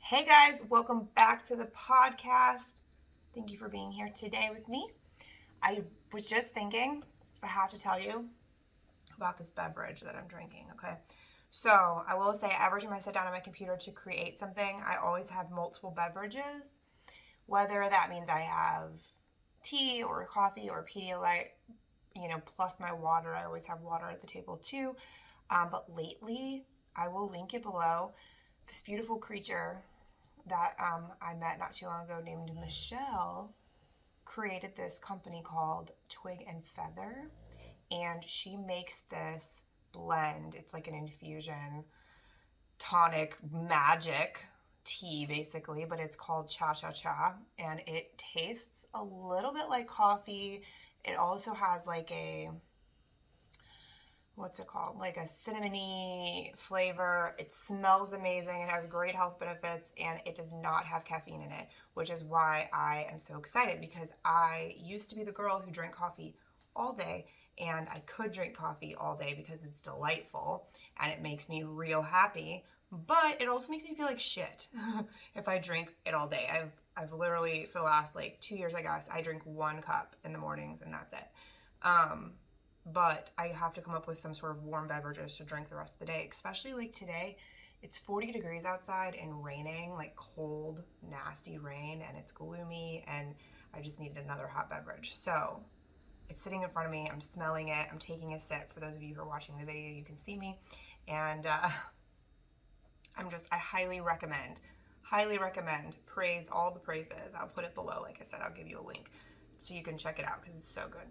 Hey guys, welcome back to the podcast. Thank you for being here today with me. I was just thinking, I have to tell you about this beverage that I'm drinking, okay? So, I will say every time I sit down on my computer to create something, I always have multiple beverages. Whether that means I have tea or coffee or Pedialyte, plus my water. I always have water at the table too. But lately, I will link it below. This beautiful creature that I met not too long ago named Michelle created this company called Twig and Feather, and she makes this blend. It's like an infusion tonic magic tea basically, but it's called Cha Cha Cha, and it tastes a little bit like coffee. It also has like a what's it called? Like a cinnamony flavor. It smells amazing. It has great health benefits and it does not have caffeine in it, which is why I am so excited because I used to be the girl who drank coffee all day and I could drink coffee all day because it's delightful and it makes me real happy, but it also makes me feel like shit if I drink it all day. I've literally for the last like 2 years, I guess, I drink 1 cup in the mornings and that's it. Um, but I have to come up with some sort of warm beverages to drink the rest of the day, especially like today. It's 40 degrees outside and raining, like cold, nasty rain, and it's gloomy, and I just needed another hot beverage. So it's sitting in front of me. I'm smelling it. I'm taking a sip. For those of you who are watching the video, you can see me. And I highly recommend, praise all the praises. I'll put it below. Like I said, I'll give you a link so you can check it out because it's so good.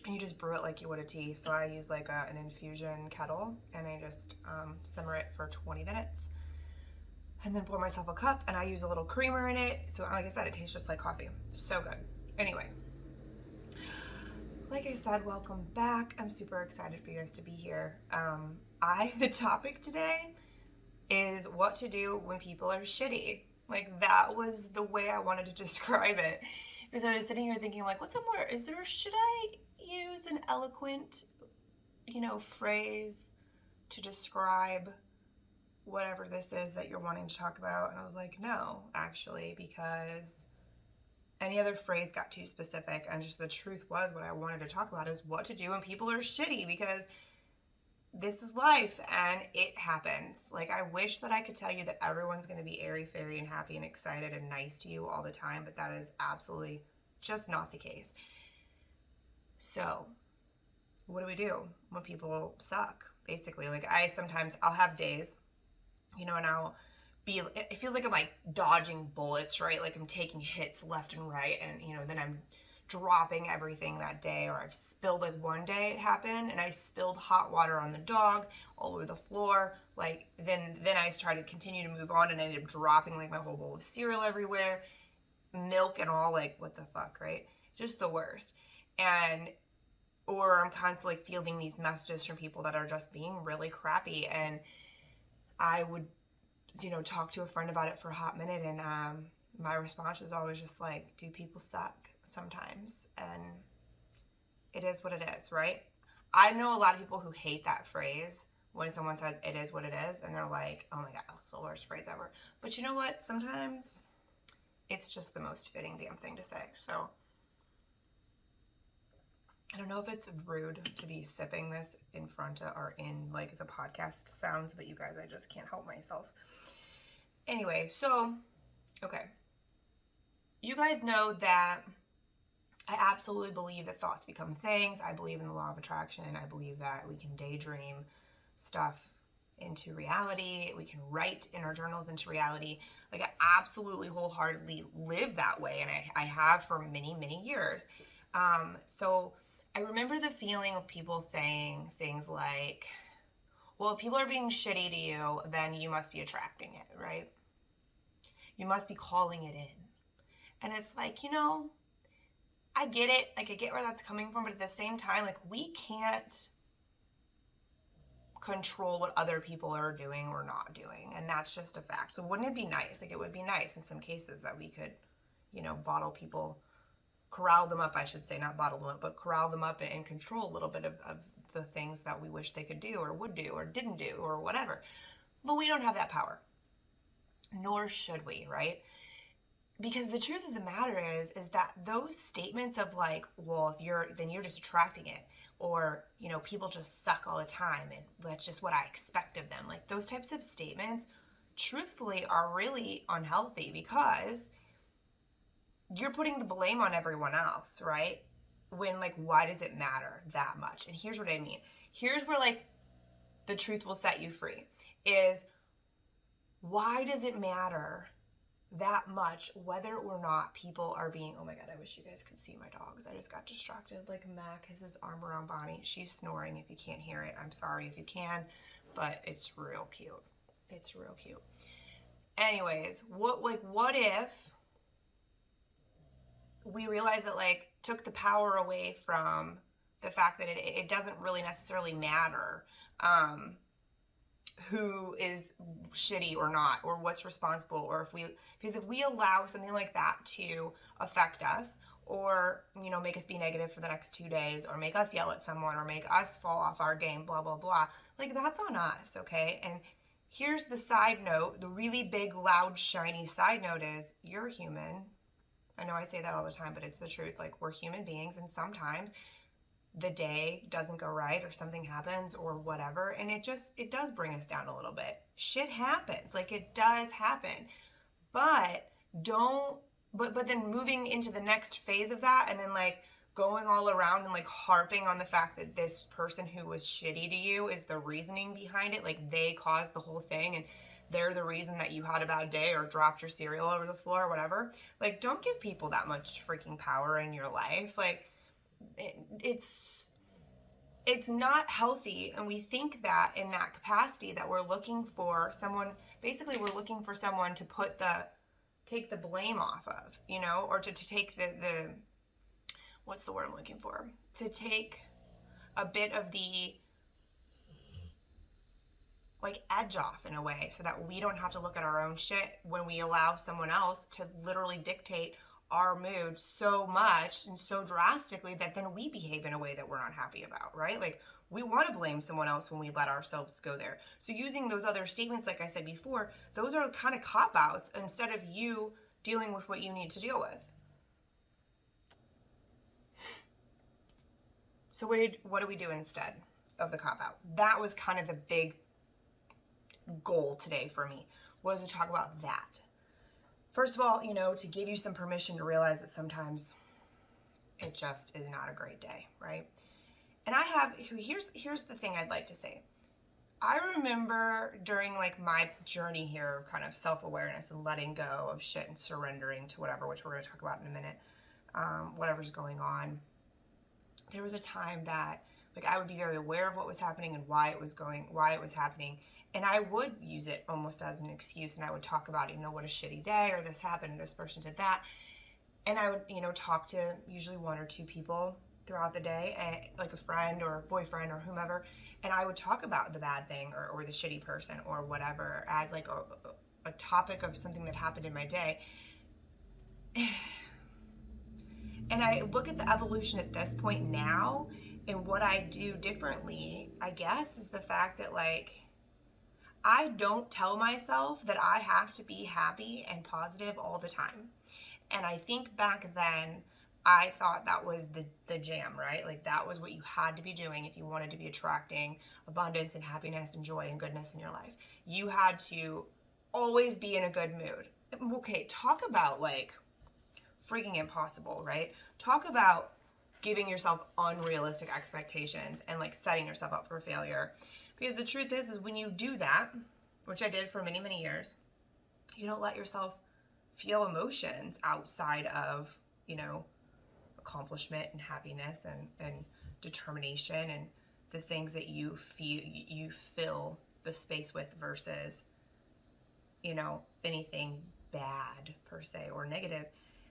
And you just brew it like you would a tea. So I use like an infusion kettle and I just simmer it for 20 minutes and then pour myself a cup and I use a little creamer in it. So like I said, it tastes just like coffee. So good. Anyway, like I said, welcome back. I'm super excited for you guys to be here. The topic today is what to do when people are shitty. Like that was the way I wanted to describe it. Because I was sitting here thinking like, should I use an eloquent, phrase to describe whatever this is that you're wanting to talk about? And I was like, no, actually, because any other phrase got too specific. And just the truth was what I wanted to talk about is what to do when people are shitty, because this is life and it happens. Like, I wish that I could tell you that everyone's going to be airy fairy and happy and excited and nice to you all the time, but that is absolutely just not the case. So what do we do when people suck? Basically, like I'll have days, and it feels like I'm like dodging bullets, right? Like I'm taking hits left and right, and then I'm dropping everything that day. Or I've spilled, like one day it happened and I spilled hot water on the dog all over the floor. Like then I tried to continue to move on and I ended up dropping like my whole bowl of cereal everywhere, milk and all. Like what the fuck, right? It's just the worst. Or I'm constantly fielding these messages from people that are just being really crappy, and I would talk to a friend about it for a hot minute, and my response was always just like, do people suck sometimes? And it is what it is, right? I know a lot of people who hate that phrase when someone says it is what it is, and they're like, oh my god, it's the worst phrase ever. But you know what? Sometimes it's just the most fitting damn thing to say. So I don't know if it's rude to be sipping this in front of or in like the podcast sounds, but you guys, I just can't help myself. Anyway, so, okay. You guys know that I absolutely believe that thoughts become things. I believe in the law of attraction. I believe that we can daydream stuff into reality. We can write in our journals into reality. Like I absolutely wholeheartedly live that way, and I have for many, many years. So I remember the feeling of people saying things like, well, if people are being shitty to you, then you must be attracting it, right? You must be calling it in. And it's like, I get it. Like, I get where that's coming from, but at the same time, like, we can't control what other people are doing or not doing, and that's just a fact. So wouldn't it be nice? Like, it would be nice in some cases that we could, corral them up, I should say, not bottle them up, but corral them up and control a little bit of the things that we wish they could do or would do or didn't do or whatever. But we don't have that power, nor should we, right? Because the truth of the matter is that those statements of like, well, if you're, then you're just attracting it, or people just suck all the time and that's just what I expect of them, like those types of statements truthfully are really unhealthy, because you're putting the blame on everyone else, right? When, like, why does it matter that much? And here's what I mean. Here's where, like, the truth will set you free is, why does it matter that much whether or not people are being, oh my God, I wish you guys could see my dogs. I just got distracted. Like, Mac has his arm around Bonnie. She's snoring. If you can't hear it, I'm sorry if you can, but it's real cute. It's real cute. Anyways, what if we realize that, like, took the power away from the fact that it doesn't really necessarily matter who is shitty or not, or what's responsible, or because if we allow something like that to affect us, or make us be negative for the next 2 days, or make us yell at someone, or make us fall off our game, blah blah blah, like, that's on us, okay? And here's the side note, the really big, loud, shiny side note is, you're human. I know I say that all the time, but it's the truth. Like, we're human beings, and sometimes the day doesn't go right, or something happens, or whatever, and it does bring us down a little bit. Shit happens. Like, it does happen. But then moving into the next phase of that, and then, like, going all around and, like, harping on the fact that this person who was shitty to you is the reasoning behind it, like, they caused the whole thing, and they're the reason that you had a bad day or dropped your cereal over the floor or whatever. Like, don't give people that much freaking power in your life. Like, it's not healthy. And we think that in that capacity that we're looking for someone, basically we're looking for someone to take the blame off of, or to take the what's the word I'm looking for? To take a bit of the, like, edge off in a way, so that we don't have to look at our own shit when we allow someone else to literally dictate our mood so much and so drastically that then we behave in a way that we're not happy about, right? Like, we want to blame someone else when we let ourselves go there. So using those other statements, like I said before, those are kind of cop-outs instead of you dealing with what you need to deal with. So what do we do instead of the cop-out? That was kind of the big goal today for me, was to talk about that. First of all, to give you some permission to realize that sometimes it just is not a great day, right? And here's the thing I'd like to say. I remember during, like, my journey here of kind of self-awareness and letting go of shit and surrendering to whatever, which we're going to talk about in a minute, whatever's going on, there was a time that, like, I would be very aware of what was happening and why it was happening. And I would use it almost as an excuse, and I would talk about, what a shitty day, or this happened, and this person did that. And I would, talk to usually one or two people throughout the day, like a friend or boyfriend or whomever, and I would talk about the bad thing or the shitty person or whatever as, like, a topic of something that happened in my day. And I look at the evolution at this point now, and what I do differently, I guess, is the fact that, like, I don't tell myself that I have to be happy and positive all the time. And I think back then, I thought that was the jam, right? Like, that was what you had to be doing if you wanted to be attracting abundance and happiness and joy and goodness in your life. You had to always be in a good mood. Okay, talk about, like, freaking impossible, right? Talk about giving yourself unrealistic expectations and, like, setting yourself up for failure. Because the truth is when you do that, which I did for many, many years, you don't let yourself feel emotions outside of, accomplishment and happiness and determination and the things that you fill the space with versus, anything bad per se or negative.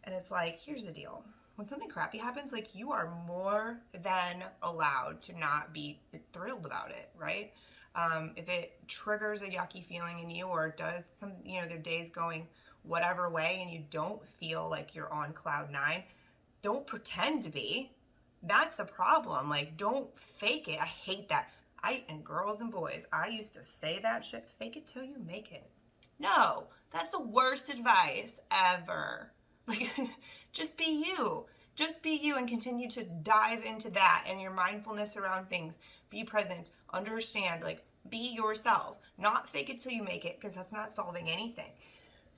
And it's like, here's the deal. When something crappy happens, like, you are more than allowed to not be thrilled about it, right? If it triggers a yucky feeling in you, or does some, their day's going whatever way and you don't feel like you're on cloud nine, don't pretend to be. That's the problem. Like, don't fake it. I hate that. And girls and boys, I used to say that shit, fake it till you make it. No, that's the worst advice ever. Like, just be you. Just be you and continue to dive into that and your mindfulness around things. Be present, understand, like, be yourself. Not fake it till you make it, because that's not solving anything.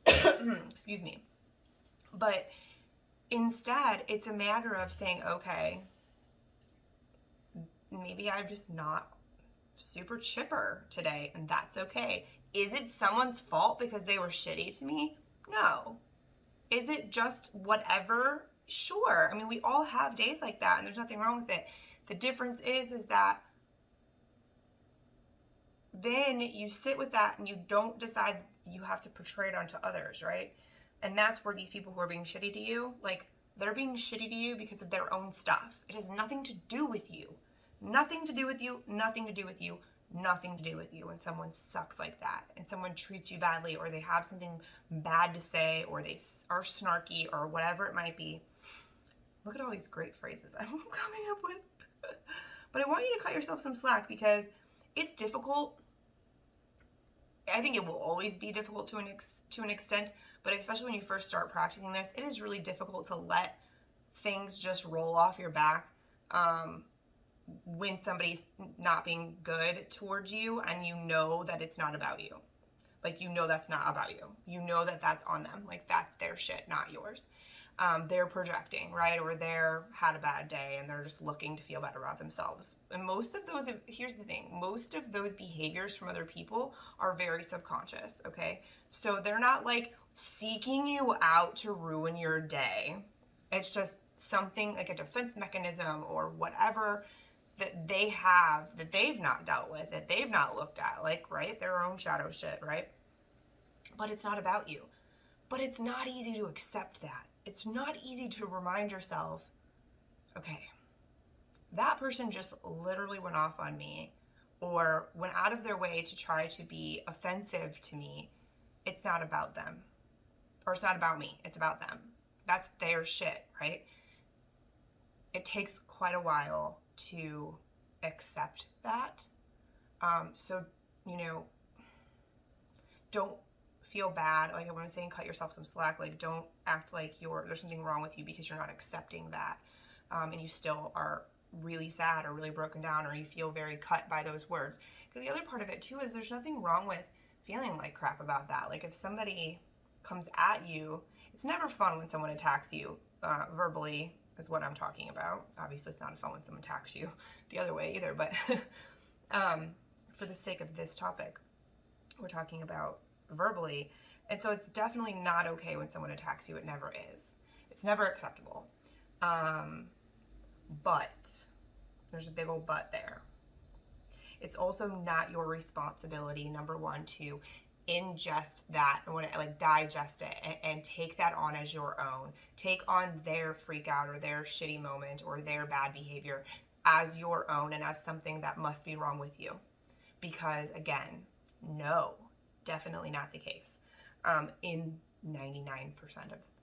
Excuse me. But instead, it's a matter of saying, okay, maybe I'm just not super chipper today, and that's okay. Is it someone's fault because they were shitty to me? No. Is it just whatever? Sure. I mean, we all have days like that, and there's nothing wrong with it. The difference is that then you sit with that and you don't decide you have to portray it onto others, right? And that's where these people who are being shitty to you, like, they're being shitty to you because of their own stuff. It has nothing to do with you. Nothing to do with you, nothing to do with you, nothing to do with you when someone sucks like that and someone treats you badly, or they have something bad to say, or they are snarky, or whatever it might be. Look at all these great phrases I'm coming up with. But I want you to cut yourself some slack, because it's difficult. I think it will always be difficult to an extent, but especially when you first start practicing this, it is really difficult to let things just roll off your back when somebody's not being good towards you, and you know that it's not about you. Like, you know that's not about you. You know that that's on them. Like, that's their shit, not yours. They're projecting, right? Or they're had a bad day and they're just looking to feel better about themselves. And most of those, here's the thing, most of those behaviors from other people are very subconscious, okay? So they're not like seeking you out to ruin your day. It's just something like a defense mechanism or whatever that they have, that they've not dealt with, that they've not looked at, like, right? Their own shadow shit, right? But it's not about you. But it's not easy to accept that. It's not easy to remind yourself, okay, that person just literally went off on me, or went out of their way to try to be offensive to me. It's not about them. Or it's not about me. It's about them. That's their shit, right? It takes quite a while to accept that. So, don't feel bad. Like, I want to say, and cut yourself some slack. Like, don't act like there's something wrong with you because you're not accepting that. And you still are really sad or really broken down, or you feel very cut by those words. Because the other part of it too is there's nothing wrong with feeling like crap about that. Like, if somebody comes at you, it's never fun when someone attacks you verbally, is what I'm talking about. Obviously, it's not fun when someone attacks you the other way either, but for the sake of this topic, we're talking about verbally. And so it's definitely not okay when someone attacks you. It never is. It's never acceptable. But there's a big old but there. It's also not your responsibility, number one, to ingest that, like digest it and take that on as your own. Take on their freak out or their shitty moment or their bad behavior as your own and as something that must be wrong with you. Because again, no, definitely not the case in 99%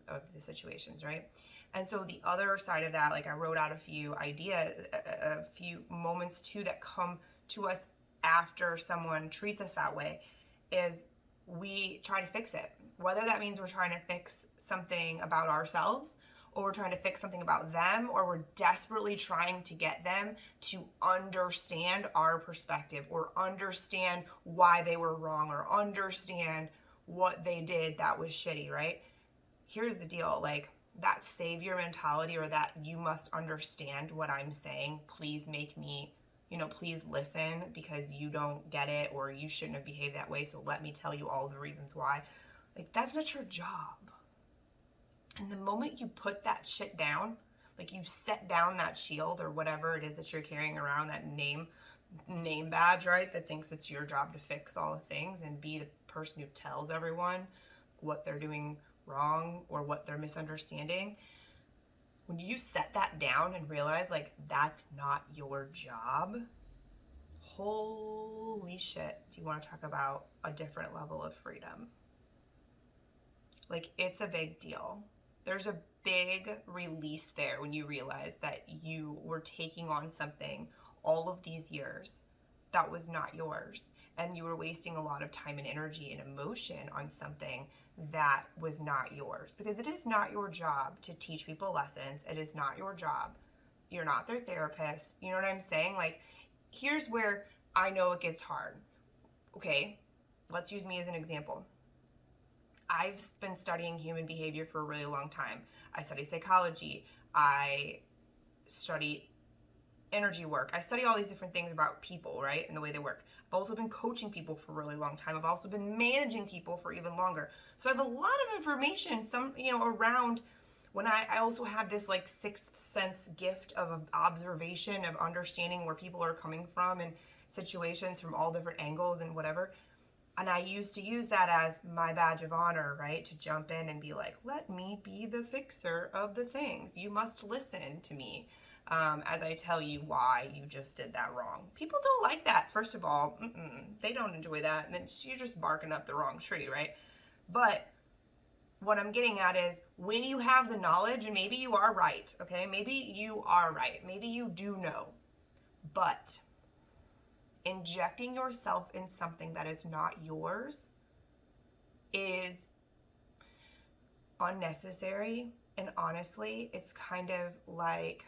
of the situations, right? And so the other side of that, like, I wrote out a few ideas, a few moments too that come to us after someone treats us that way, is we try to fix it. Whether that means we're trying to fix something about ourselves, or we're trying to fix something about them, or we're desperately trying to get them to understand our perspective, or understand why they were wrong, or understand what they did that was shitty, right? Here's the deal, like, that savior mentality, or that you must understand what I'm saying, please make me, please listen because you don't get it, or you shouldn't have behaved that way, so let me tell you all the reasons why. Like, that's not your job. And the moment you put that shit down, like, you set down that shield or whatever it is that you're carrying around, that name badge, right, that thinks it's your job to fix all the things and be the person who tells everyone what they're doing wrong or what they're misunderstanding. When you set that down and realize, like, that's not your job, holy shit, do you want to talk about a different level of freedom? Like, it's a big deal. There's a big release there when you realize that you were taking on something all of these years that was not yours. And you were wasting a lot of time and energy and emotion on something that was not yours. Because it is not your job to teach people lessons. It is not your job. You're not their therapist. You know what I'm saying? Like, here's where I know it gets hard. Okay, let's use me as an example. I've been studying human behavior for a really long time. I study psychology. I study energy work. I study all these different things about people, right? And the way they work. I've also been coaching people for a really long time. I've also been managing people for even longer. So I have a lot of information, around when I also have this like sixth sense gift of observation, of understanding where people are coming from and situations from all different angles and whatever. And I used to use that as my badge of honor, right? To jump in and be like, let me be the fixer of the things. You must listen to me as I tell you why you just did that wrong. People don't like that, first of all. They don't enjoy that. And then you're just barking up the wrong tree, right? But what I'm getting at is when you have the knowledge, and maybe you are right, okay? Maybe you are right. Maybe you do know. But injecting yourself in something that is not yours is unnecessary. And honestly, it's kind of like,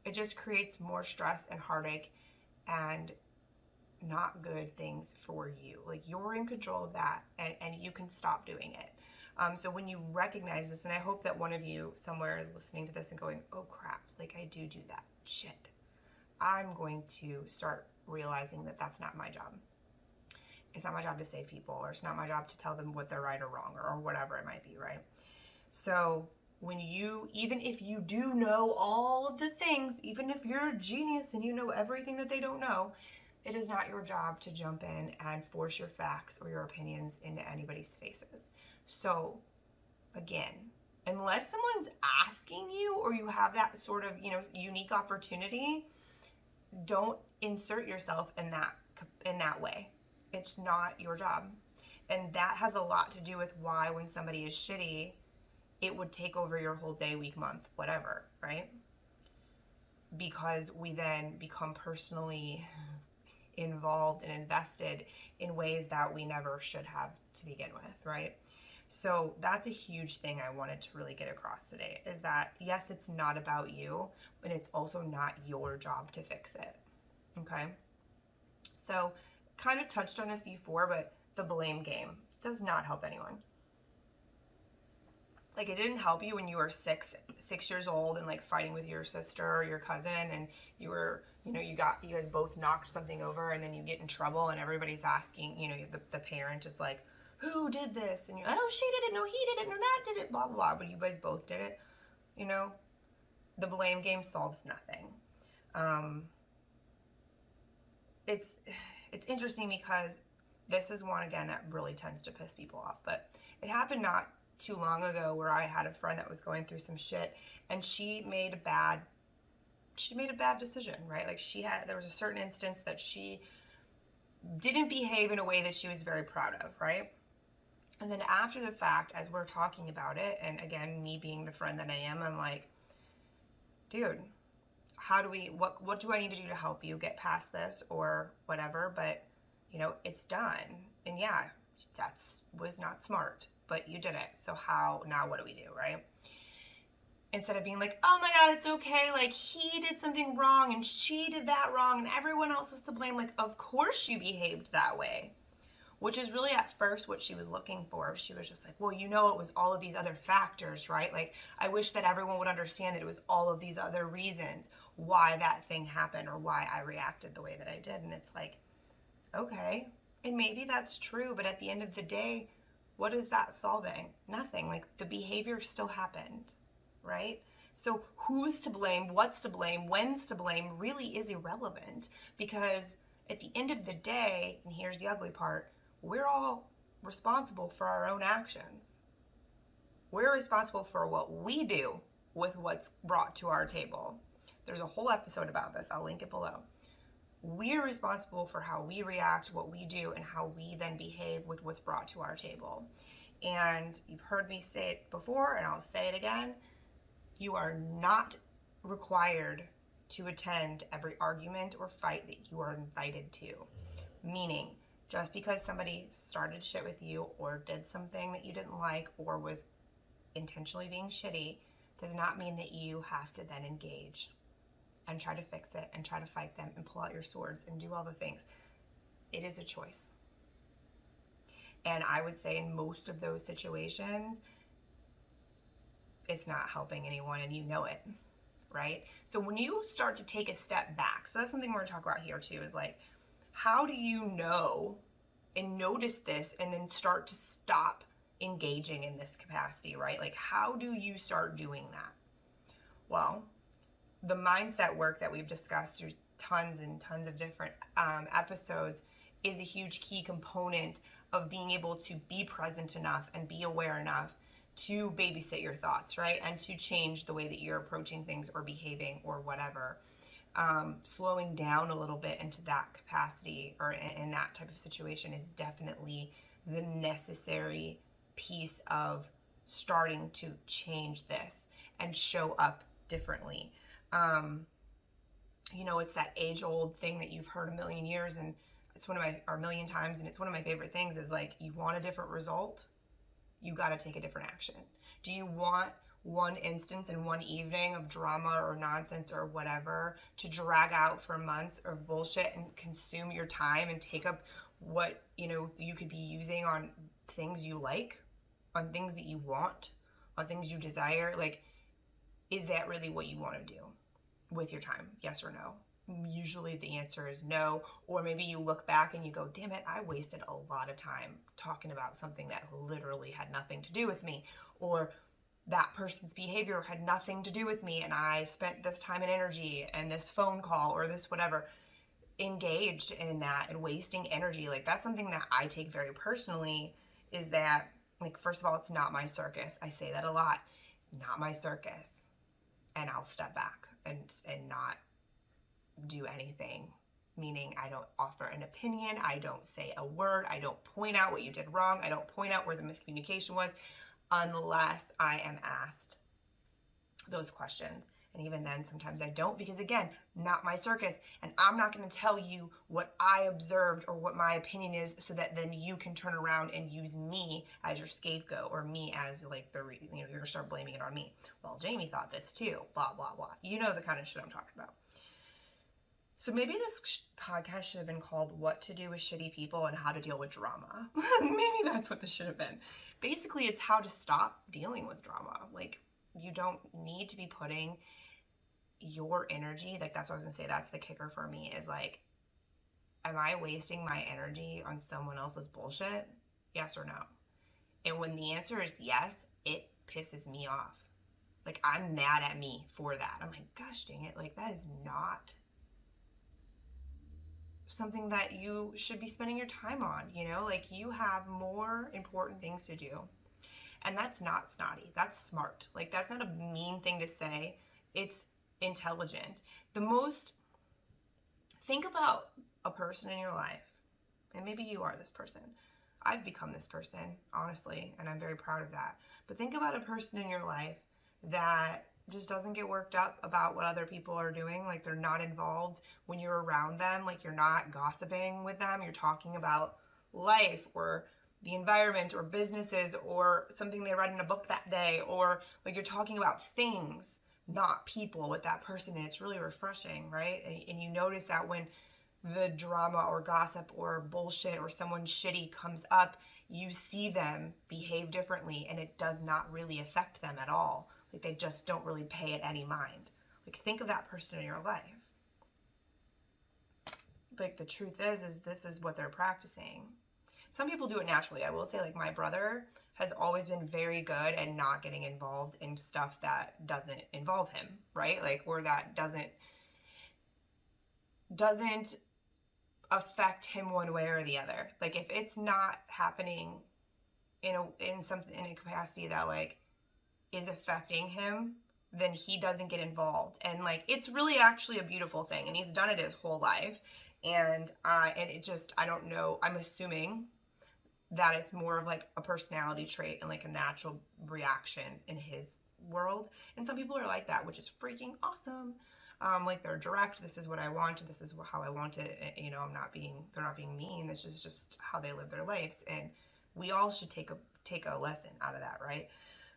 it just creates more stress and heartache and not good things for you. Like, you're in control of that, and you can stop doing it. So when you recognize this, and I hope that one of you somewhere is listening to this and going, oh crap, like I do that. Shit. I'm going to start realizing that that's not my job. It's not my job to save people, or it's not my job to tell them what they're right or wrong, or whatever it might be, right? So when even if you do know all of the things, even if you're a genius and you know everything that they don't know, it is not your job to jump in and force your facts or your opinions into anybody's faces. So again, unless someone's asking you, or you have that sort of, unique opportunity, don't insert yourself in that way. It's not your job. And that has a lot to do with why when somebody is shitty, it would take over your whole day, week, month, whatever, right? Because we then become personally involved and invested in ways that we never should have to begin with, right? So that's a huge thing I wanted to really get across today, is that yes, it's not about you, but it's also not your job to fix it. Okay? So kind of touched on this before, but the blame game does not help anyone. Like, it didn't help you when you were six years old and like fighting with your sister or your cousin, and you were, you guys both knocked something over, and then you get in trouble and everybody's asking, the parent is like, who did this? And you're, oh, she did it, no, he did it, no, that did it, blah, blah, blah. But you guys both did it. The blame game solves nothing. It's interesting because this is one, again, that really tends to piss people off. But it happened not too long ago where I had a friend that was going through some shit, and she made a bad decision, right? Like, there was a certain instance that she didn't behave in a way that she was very proud of, right? And then after the fact, as we're talking about it, and again, me being the friend that I am, I'm like, dude, what do I need to do to help you get past this or whatever? But, it's done. And yeah, was not smart, but you did it. So now what do we do, right? Instead of being like, oh my God, it's okay. Like, he did something wrong and she did that wrong and everyone else is to blame. Like, of course you behaved that way. Which is really at first what she was looking for. She was just like, well, it was all of these other factors, right? Like, I wish that everyone would understand that it was all of these other reasons why that thing happened or why I reacted the way that I did. And it's like, okay, and maybe that's true, but at the end of the day, what is that solving? Nothing. Like, the behavior still happened, right? So who's to blame, what's to blame, when's to blame really is irrelevant, because at the end of the day, and here's the ugly part, we're all responsible for our own actions. We're responsible for what we do with what's brought to our table. There's a whole episode about this. I'll link it below. We're responsible for how we react, what we do, and how we then behave with what's brought to our table. And you've heard me say it before, and I'll say it again. You are not required to attend every argument or fight that you are invited to. Meaning, just because somebody started shit with you or did something that you didn't like or was intentionally being shitty does not mean that you have to then engage and try to fix it and try to fight them and pull out your swords and do all the things. It is a choice. And I would say in most of those situations, it's not helping anyone and you know it, right? So when you start to take a step back, so that's something we're going to talk about here too, is like, how do you know and notice this and then start to stop engaging in this capacity, right? Like, how do you start doing that? Well, the mindset work that we've discussed through tons and tons of different episodes is a huge key component of being able to be present enough and be aware enough to babysit your thoughts, right? And to change the way that you're approaching things or behaving or whatever. Slowing down a little bit into that capacity or in that type of situation is definitely the necessary piece of starting to change this and show up differently. It's that age-old thing that you've heard a million years, and it's or a million times, and it's one of my favorite things is like, you want a different result, you got to take a different action. Do you want one instance in one evening of drama or nonsense or whatever to drag out for months of bullshit and consume your time and take up what you could be using on things you like, on things that you want, on things you desire? Like, is that really what you want to do with your time? Yes or no? Usually the answer is no. Or maybe you look back and you go, damn it, I wasted a lot of time talking about something that literally had nothing to do with me, or that person's behavior had nothing to do with me, and I spent this time and energy and this phone call or this whatever engaged in that and wasting energy. Like, that's something that I take very personally, is that, like, first of all, it's not my circus. I say that a lot. Not my circus. And I'll step back and not do anything. Meaning, I don't offer an opinion. I don't say a word. I don't point out what you did wrong. I don't point out where the miscommunication was unless I am asked those questions. And even then, sometimes I don't, because again, not my circus. And I'm not going to tell you what I observed or what my opinion is so that then you can turn around and use me as your scapegoat, or me as like you're going to start blaming it on me. Well, Jamie thought this too, blah, blah, blah. You know the kind of shit I'm talking about. So maybe this podcast should have been called What to Do with Shitty People and How to Deal with Drama. Maybe that's what this should have been. Basically, it's how to stop dealing with drama. Like, you don't need to be putting your energy, like, that's what I was gonna say, that's the kicker for me, is like, am I wasting my energy on someone else's bullshit? Yes or no? And when the answer is yes, it pisses me off. Like, I'm mad at me for that. I'm like, gosh dang it, like, that is not something that you should be spending your time on, like, you have more important things to do. And that's not snotty, that's smart. Like, that's not a mean thing to say, it's intelligent. Think about a person in your life, and maybe you are this person. I've become this person, honestly, and I'm very proud of that. But think about a person in your life that just doesn't get worked up about what other people are doing. Like, they're not involved when you're around them. Like, you're not gossiping with them. You're talking about life or the environment or businesses or something they read in a book that day, or like, you're talking about things, not people, with that person. And it's really refreshing, right? And you notice that when the drama or gossip or bullshit or someone shitty comes up, you see them behave differently, and it does not really affect them at all. Like, they just don't really pay it any mind. Like, think of that person in your life. Like, the truth is this is what they're practicing. Some people do it naturally. I will say, like, my brother has always been very good at not getting involved in stuff that doesn't involve him, right? Like, or that doesn't affect him one way or the other. Like, if it's not happening in a capacity that, like, is affecting him, then he doesn't get involved. And, like, it's really actually a beautiful thing, and he's done it his whole life. And it just, I don't know, I'm assuming that it's more of like a personality trait and like a natural reaction in his world. And some people are like that, which is freaking awesome. Like they're direct. This is what I want. This is how I want it. You know, they're not being mean. This is just how they live their lives. And we all should take a lesson out of that, right?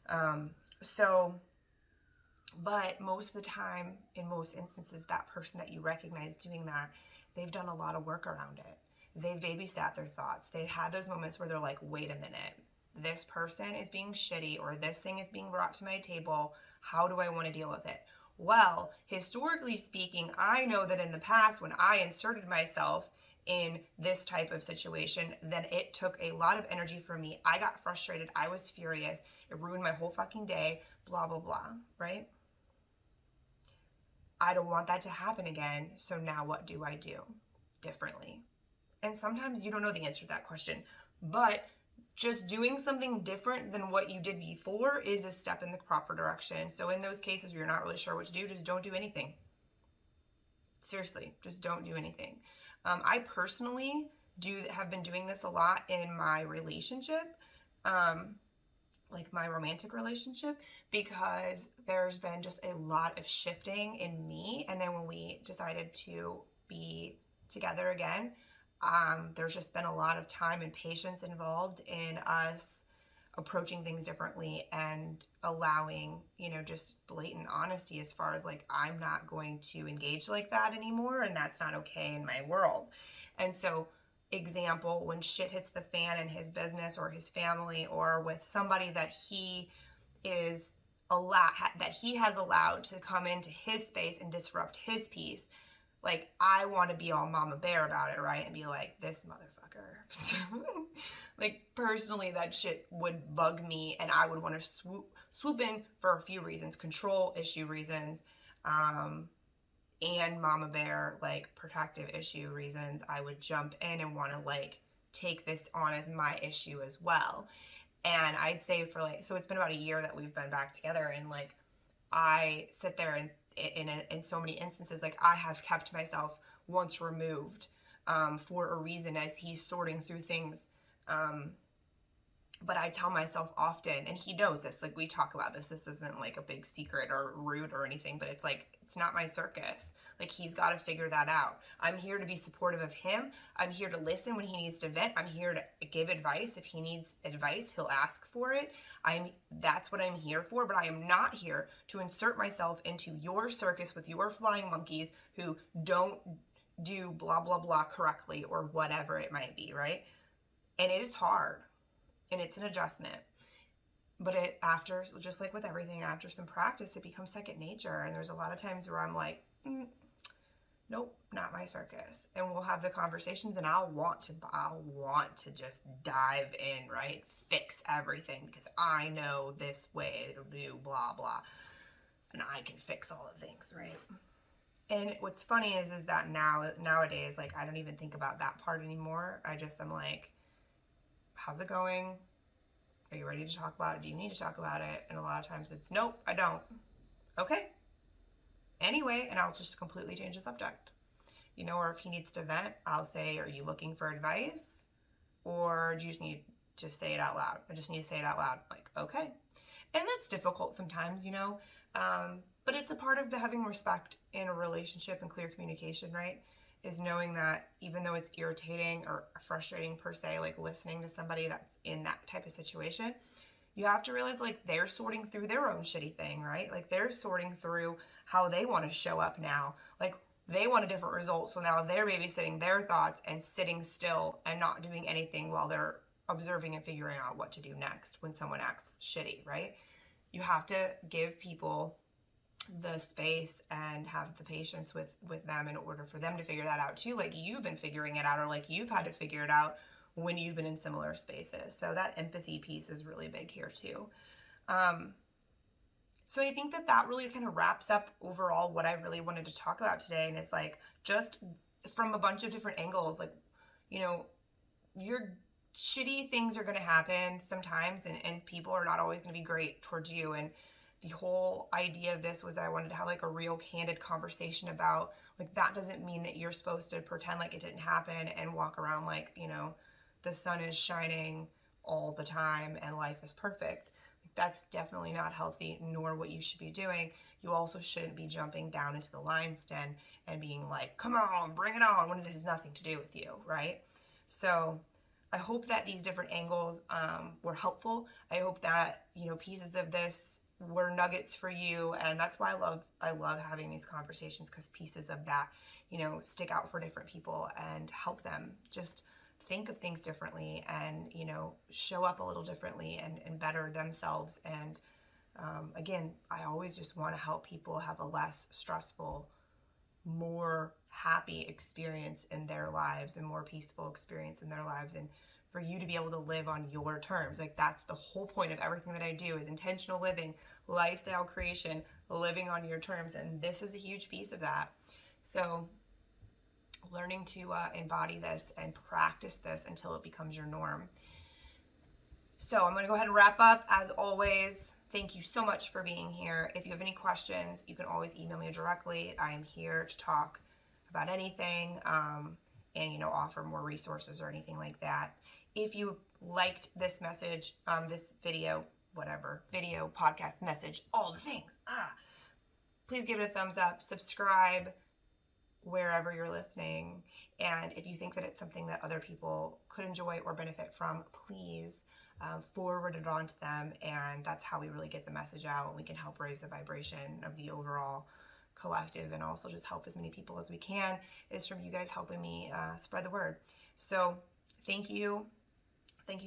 Um, so, but most of the time, in most instances, that person that you recognize doing that, they've done a lot of work around it. They've babysat their thoughts. They've had those moments where they're like, wait a minute, this person is being shitty, or this thing is being brought to my table. How do I want to deal with it? Well, historically speaking, I know that in the past, when I inserted myself in this type of situation, then it took a lot of energy for me. I got frustrated. I was furious. It ruined my whole fucking day, blah, blah, blah, right? I don't want that to happen again. So now what do I do differently? And sometimes you don't know the answer to that question, but just doing something different than what you did before is a step in the proper direction. So in those cases where you're not really sure what to do, just don't do anything. Seriously, just don't do anything. I personally have been doing this a lot in my relationship, like my romantic relationship, because there's been just a lot of shifting in me. And then when we decided to be together again, there's just been a lot of time and patience involved in us approaching things differently and allowing, you know, just blatant honesty as far as like, I'm not going to engage like that anymore, and that's not okay in my world. And so, example, when shit hits the fan in his business or his family, or with somebody that he is that he has allowed to come into his space and disrupt his peace, like, I want to be all mama bear about it, right? And be like, this motherfucker. Like, personally, that shit would bug me, and I would want to swoop in for a few reasons, control issue reasons, and mama bear, like, protective issue reasons. I would jump in and want to, like, take this on as my issue as well. And I'd say for, like, so it's been about a year that we've been back together, and, like, I sit there and in so many instances, like, I have kept myself once removed for a reason as he's sorting through things. But I tell myself often, and he knows this, like, we talk about this. This isn't like a big secret or rude or anything, but it's like, it's not my circus. Like, he's got to figure that out. I'm here to be supportive of him. I'm here to listen when he needs to vent. I'm here to give advice. If he needs advice, he'll ask for it. That's what I'm here for, but I am not here to insert myself into your circus with your flying monkeys who don't do blah, blah, blah correctly, or whatever it might be, right? And it is hard, and it's an adjustment. But after, just like with everything, after some practice, it becomes second nature. And there's a lot of times where I'm like, nope, not my circus. And we'll have the conversations, and I'll want to just dive in, right? Fix everything because I know this way it'll do blah, blah. And I can fix all the things, right? And what's funny is that nowadays, like, I don't even think about that part anymore. I'm like, how's it going? Are you ready to talk about it? Do you need to talk about it? And a lot of times it's, nope, I don't. Okay. Anyway, and I'll just completely change the subject. You know, or if he needs to vent, I'll say, are you looking for advice? Or do you just need to say it out loud? I just need to say it out loud. Like, okay. And that's difficult sometimes, you know, but it's a part of having respect in a relationship and clear communication, right? Is knowing that even though it's irritating or frustrating per se, like listening to somebody that's in that type of situation, you have to realize, like, they're sorting through their own shitty thing, right? Like, they're sorting through how they want to show up now. Like, they want a different result, so now they're babysitting their thoughts and sitting still and not doing anything while they're observing and figuring out what to do next when someone acts shitty, right? You have to give people the space and have the patience with them in order for them to figure that out too, like you've been figuring it out, or like you've had to figure it out when you've been in similar spaces. So that empathy piece is really big here too. So I think that really kind of wraps up overall what I really wanted to talk about today. And it's like, just from a bunch of different angles, like, you know, your shitty things are going to happen sometimes, and people are not always going to be great towards you. And the whole idea of this was that I wanted to have like a real candid conversation about, like, that doesn't mean that you're supposed to pretend like it didn't happen and walk around like, you know, the sun is shining all the time and life is perfect. That's definitely not healthy, nor what you should be doing. You also shouldn't be jumping down into the lion's den and being like, come on, bring it on, when it has nothing to do with you, right? So I hope that these different angles were helpful. I hope that, pieces of this were nuggets for you, and that's why I love having these conversations, because pieces of that, stick out for different people and help them just think of things differently, and show up a little differently, and better themselves. And again, I always just want to help people have a less stressful, more happy experience in their lives, and more peaceful experience in their lives, and for you to be able to live on your terms. Like, that's the whole point of everything that I do, is intentional living, lifestyle creation, living on your terms, and this is a huge piece of that. So learning to embody this and practice this until it becomes your norm. So I'm going to go ahead and wrap up. As always, thank you so much for being here. If you have any questions, you can always email me directly. I am here to talk about anything, and offer more resources or anything like that. If you liked this message, this video, whatever, video, podcast, message, all the things, please give it a thumbs up, subscribe wherever you're listening. And if you think that it's something that other people could enjoy or benefit from, please forward it on to them. And that's how we really get the message out, and we can help raise the vibration of the overall collective, and also just help as many people as we can, is from you guys helping me spread the word. So thank you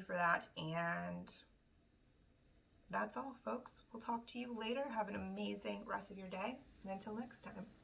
for that, and that's all, folks. We'll talk to you later. Have an amazing rest of your day, and until next time.